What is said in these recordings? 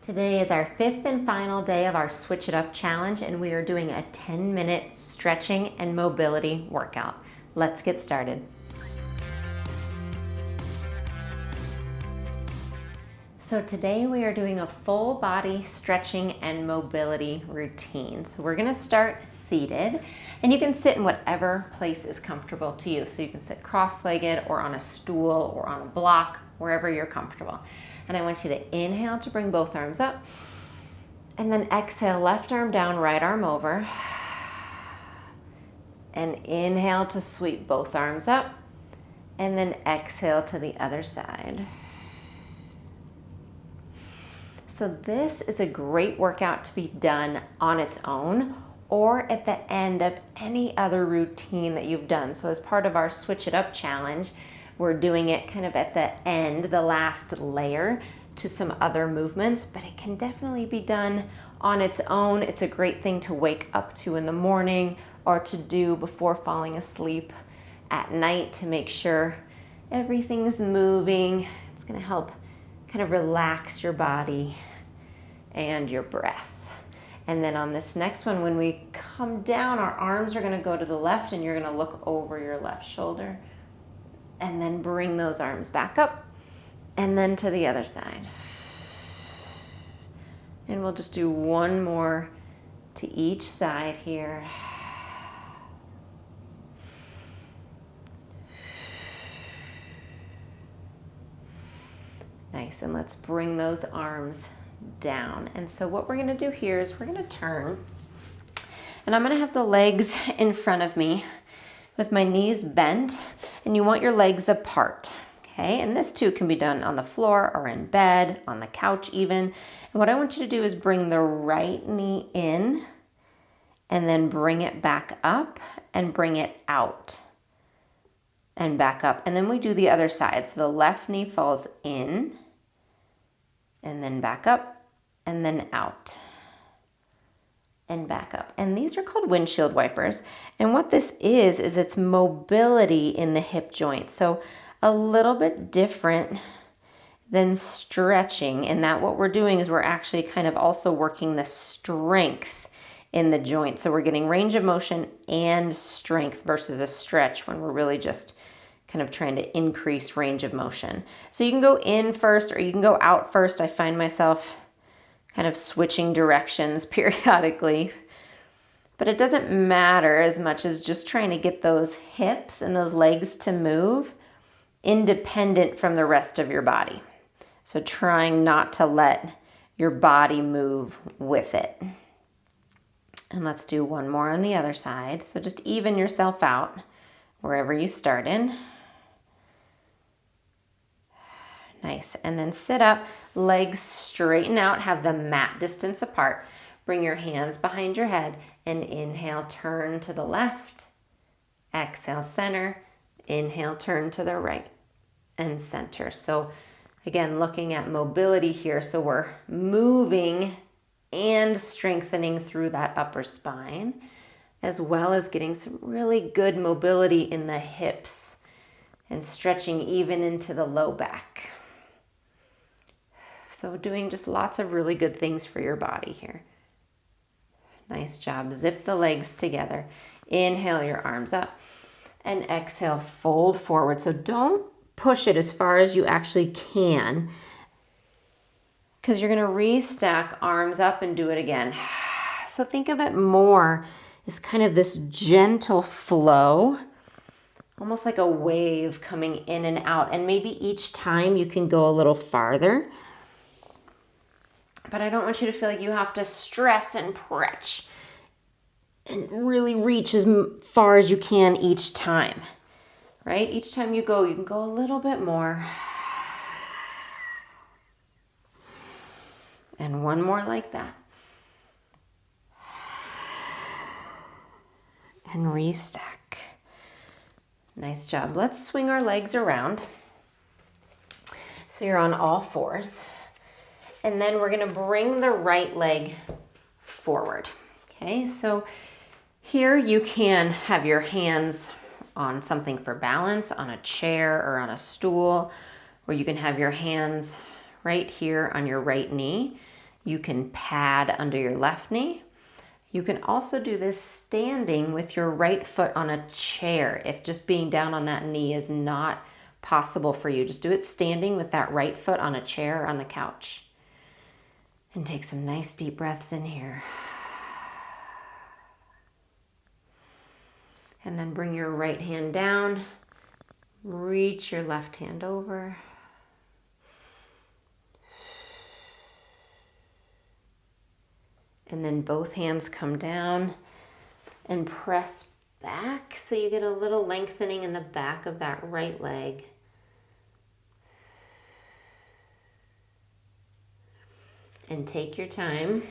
Today is our fifth and final day of our Switch It Up challenge, and we are doing a 10-minute stretching and mobility workout. Let's get started. So today we are doing a full body stretching and mobility routine. So we're gonna start seated, and you can sit in whatever place is comfortable to you. So you can sit cross-legged or on a stool or on a block, wherever you're comfortable. And I want you to inhale to bring both arms up, and then exhale, left arm down, right arm over. And inhale to sweep both arms up, and then exhale to the other side. So this is a great workout to be done on its own or at the end of any other routine that you've done. So as part of our Switch It Up challenge, we're doing it kind of at the end, the last layer to some other movements, but it can definitely be done on its own. It's a great thing to wake up to in the morning or to do before falling asleep at night to make sure everything's moving. It's gonna help kind of relax your body and your breath. And then on this next one, when we come down, our arms are gonna go to the left and you're gonna look over your left shoulder and then bring those arms back up and then to the other side. And we'll just do one more to each side here. Nice, and let's bring those arms down. And so what we're gonna do here is we're gonna turn, and I'm gonna have the legs in front of me with my knees bent, and you want your legs apart, okay? And this too can be done on the floor or in bed, on the couch even. And what I want you to do is bring the right knee in and then bring it back up and bring it out and back up. And then we do the other side. So the left knee falls in and then back up and then out and back up. And these are called windshield wipers. And what this is it's mobility in the hip joint. So a little bit different than stretching, in that what we're doing is we're actually kind of also working the strength in the joint. So we're getting range of motion and strength versus a stretch when we're really just kind of trying to increase range of motion. So you can go in first or you can go out first. I find myself kind of switching directions periodically, but it doesn't matter as much as just trying to get those hips and those legs to move independent from the rest of your body. So trying not to let your body move with it. And let's do one more on the other side. So just even yourself out wherever you started. Nice, and then sit up, legs straighten out, have them mat distance apart. Bring your hands behind your head and inhale, turn to the left. Exhale, center. Inhale, turn to the right and center. So again, looking at mobility here. So we're moving and strengthening through that upper spine, as well as getting some really good mobility in the hips and stretching even into the low back. So doing just lots of really good things for your body here. Nice job. Zip the legs together. Inhale your arms up and exhale, fold forward. So don't push it as far as you actually can, because you're gonna restack arms up and do it again. So think of it more as kind of this gentle flow, almost like a wave coming in and out. And maybe each time you can go a little farther, but I don't want you to feel like you have to stress and stretch and really reach as far as you can each time, right? Each time you can go a little bit more. And one more like that. And restack. Nice job. Let's swing our legs around. So you're on all fours. And then we're gonna bring the right leg forward. Okay, so here you can have your hands on something for balance, on a chair or on a stool, or you can have your hands right here on your right knee. You can pad under your left knee. You can also do this standing with your right foot on a chair if just being down on that knee is not possible for you. Just do it standing with that right foot on a chair or on the couch. And take some nice deep breaths in here. And then bring your right hand down. Reach your left hand over. And then both hands come down and press back so you get a little lengthening in the back of that right leg. And take your time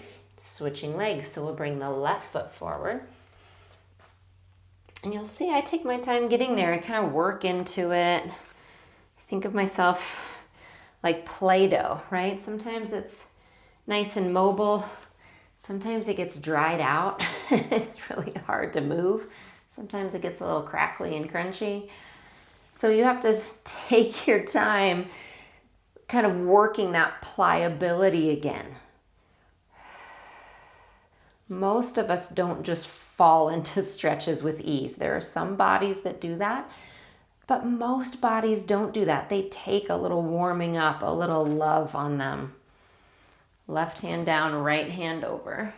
switching legs. So we'll bring the left foot forward. And you'll see I take my time getting there. I kind of work into it. I think of myself like Play-Doh, right? Sometimes it's nice and mobile. Sometimes it gets dried out. It's really hard to move. Sometimes it gets a little crackly and crunchy. So you have to take your time kind of working that pliability again. Most of us don't just fall into stretches with ease. There are some bodies that do that, but most bodies don't do that. They take a little warming up, a little love on them. Left hand down, right hand over.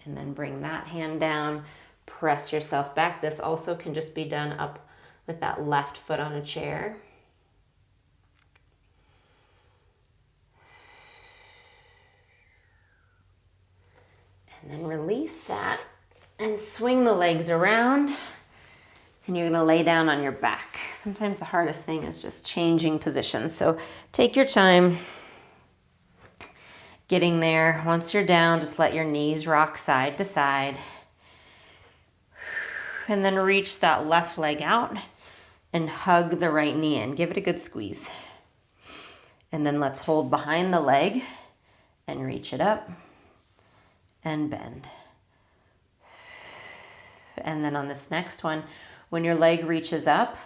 And then bring that hand down, press yourself back. This also can just be done up with that left foot on a chair. And then release that and swing the legs around. And you're gonna lay down on your back. Sometimes the hardest thing is just changing positions. So take your time getting there. Once you're down, just let your knees rock side to side. And then reach that left leg out and hug the right knee in. Give it a good squeeze. And then let's hold behind the leg and reach it up and bend. And then on this next one, when your leg reaches up,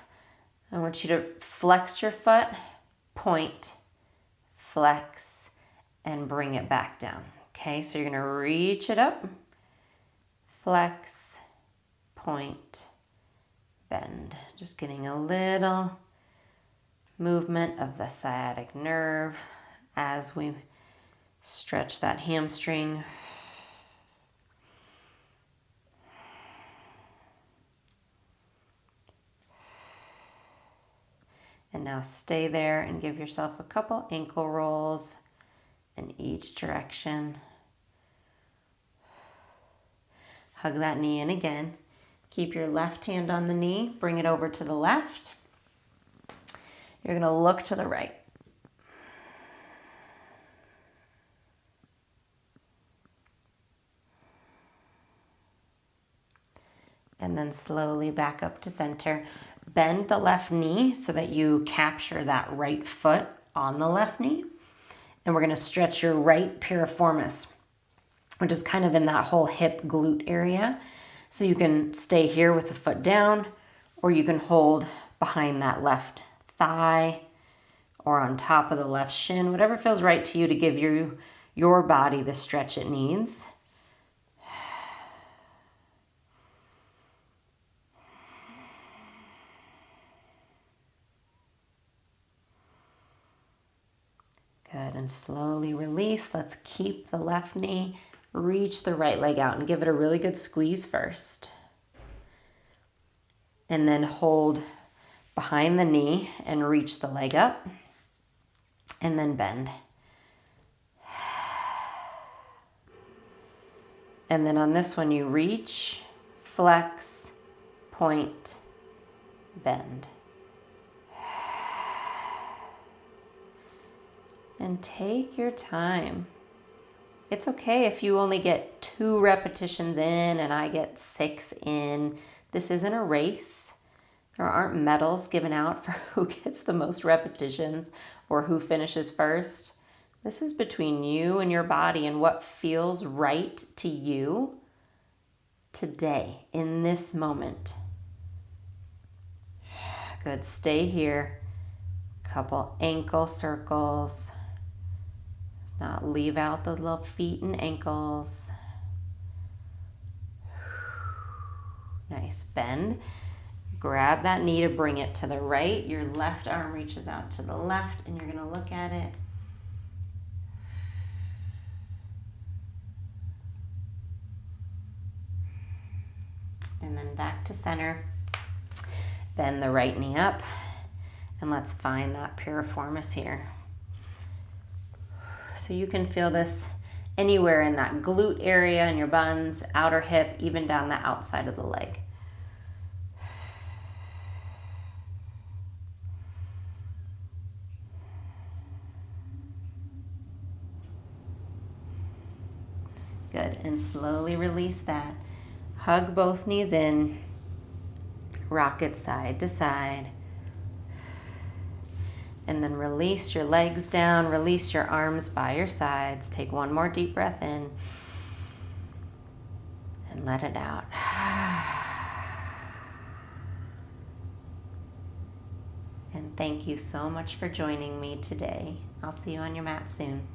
I want you to flex your foot, point, flex, and bring it back down. Okay, so you're gonna reach it up, flex, point, bend. Just getting a little movement of the sciatic nerve as we stretch that hamstring. And now stay there and give yourself a couple ankle rolls in each direction. Hug that knee in again. Keep your left hand on the knee, bring it over to the left. You're gonna look to the right. And then slowly back up to center. Bend the left knee so that you capture that right foot on the left knee. And we're gonna stretch your right piriformis, which is kind of in that whole hip glute area. So you can stay here with the foot down, or you can hold behind that left thigh or on top of the left shin, whatever feels right to you to give your body the stretch it needs. Good, and slowly release. Let's keep the left knee, reach the right leg out and give it a really good squeeze first. And then hold behind the knee and reach the leg up and then bend. And then on this one you reach, flex, point, bend. And take your time. It's okay if you only get 2 repetitions in and I get 6 in. This isn't a race. There aren't medals given out for who gets the most repetitions or who finishes first. This is between you and your body and what feels right to you today, in this moment. Good, stay here. Couple ankle circles. Let's not leave out those little feet and ankles. Nice. Bend. Grab that knee to bring it to the right. Your left arm reaches out to the left and you're going to look at it. And then back to center. Bend the right knee up. And let's find that piriformis here. So you can feel this anywhere in that glute area in your buns, outer hip, even down the outside of the leg. Good, and slowly release that. Hug both knees in. Rock it side to side. And then release your legs down, release your arms by your sides. Take one more deep breath in. And let it out. And thank you so much for joining me today. I'll see you on your mat soon.